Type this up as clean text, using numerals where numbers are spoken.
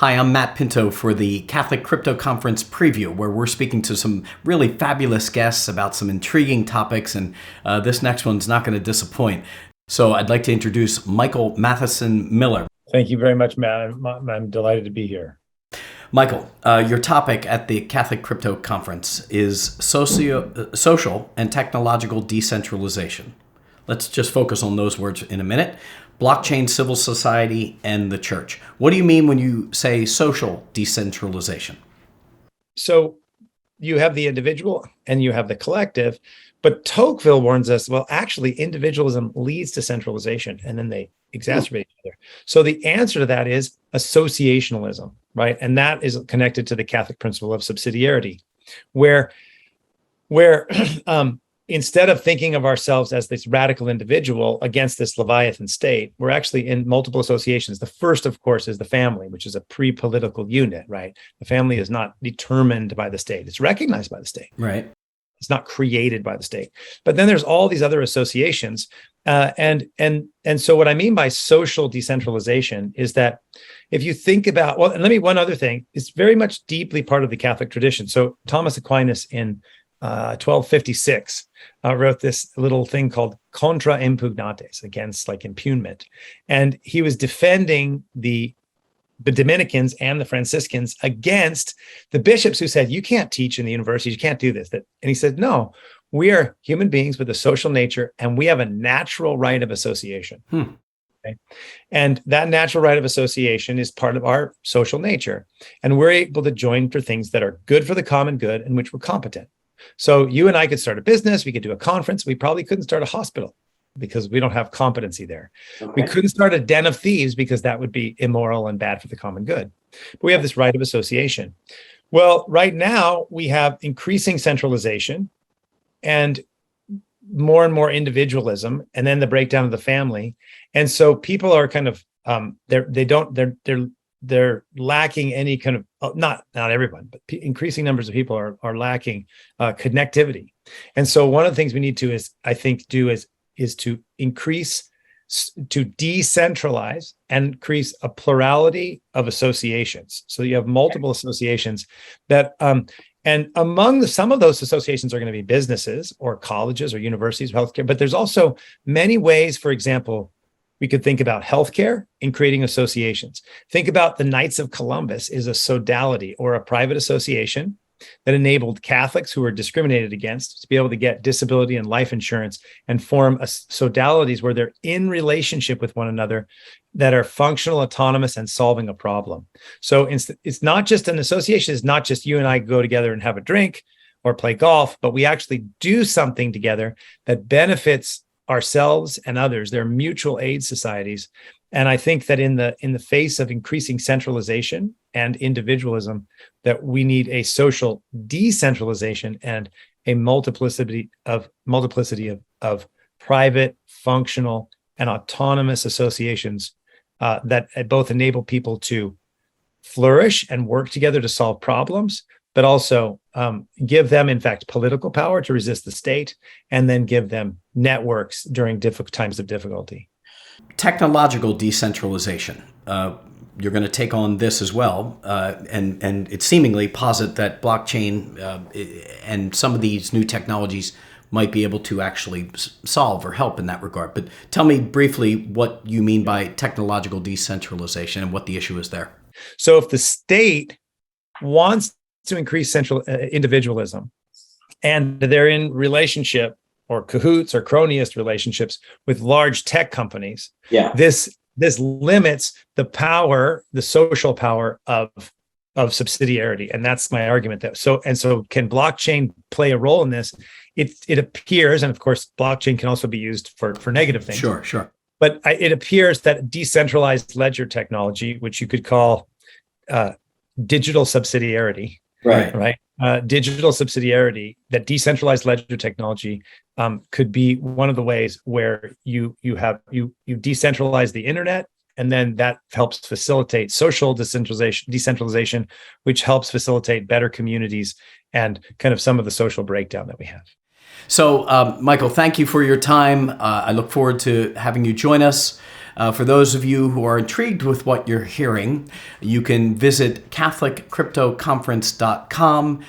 Hi, I'm Matt Pinto for the Catholic Crypto Conference preview, where we're speaking to some really fabulous guests about some intriguing topics, and this next one's not going to disappoint. So I'd like to introduce Michael Matheson Miller. Thank you very much, Matt. I'm delighted to be here. Michael, your topic at the Catholic Crypto Conference is social and technological decentralization. Let's just focus on those words in a minute. Blockchain, civil society, and the church. What do you mean when you say social decentralization? So you have the individual and you have the collective, but Tocqueville warns us, well, actually, individualism leads to centralization, and then they exacerbate each other. So the answer to that is associationalism, right? And that is connected to the Catholic principle of subsidiarity, where instead of thinking of ourselves as this radical individual against this Leviathan state, we're actually in multiple associations. The first, of course, is the family, which is a pre-political unit, right? The family is not determined by the state. It's recognized by the state. Right. It's not created by the state. But then there's all these other associations. And so what I mean by social decentralization is that if you think about, well, and one other thing, it's very much deeply part of the Catholic tradition. So Thomas Aquinas in 1256 wrote this little thing called contra impugnates, against like impugnment. And he was defending the Dominicans and the Franciscans against the bishops who said, you can't teach in the universities, you can't do this. And he said, no, we are human beings with a social nature, and we have a natural right of association. Okay? And that natural right of association is part of our social nature. And we're able to join for things that are good for the common good in which we're competent. So you and I could start a business, we could do a conference, we probably couldn't start a hospital because we don't have competency there. Okay. We couldn't start a den of thieves because that would be immoral and bad for the common good. But we have this right of association. Well, right now we have increasing centralization and more individualism, and then the breakdown of the family. And so people are kind of they're lacking any kind of, not everyone, but increasing numbers of people are lacking connectivity. And so one of the things we need to is to decentralize and increase a plurality of associations. So you have multiple associations that, and among some of those associations are going to be businesses or colleges or universities, healthcare, but there's also many ways, for example, we could think about healthcare in creating associations. Think about the Knights of Columbus is a sodality or a private association that enabled Catholics who were discriminated against to be able to get disability and life insurance and form sodalities where they're in relationship with one another that are functional, autonomous, and solving a problem. So it's not just an association. It's not just you and I go together and have a drink or play golf, but we actually do something together that benefits ourselves and others. They're mutual aid societies. And I think that in the face of increasing centralization and individualism, that we need a social decentralization and a multiplicity of private, functional, and autonomous associations that both enable people to flourish and work together to solve problems, but also give them, in fact, political power to resist the state, and then give them networks during times of difficulty. Technological decentralization. You're going to take on this as well, and it seemingly posit that blockchain and some of these new technologies might be able to actually solve or help in that regard. But tell me briefly what you mean by technological decentralization and what the issue is there. So if the state wants to increase individualism, and they're in relationship or cahoots or cronyist relationships with large tech companies, this limits the power, the social power of subsidiarity. And that's my argument. So can blockchain play a role in this? It appears, and of course, blockchain can also be used for negative things. Sure. But it appears that decentralized ledger technology, which you could call digital subsidiarity, right? Digital subsidiarity, that decentralized ledger technology could be one of the ways where you decentralize the internet, and then that helps facilitate social decentralization, which helps facilitate better communities and kind of some of the social breakdown that we have. So, Michael, thank you for your time. I look forward to having you join us. For those of you who are intrigued with what you're hearing, you can visit CatholicCryptoConference.com.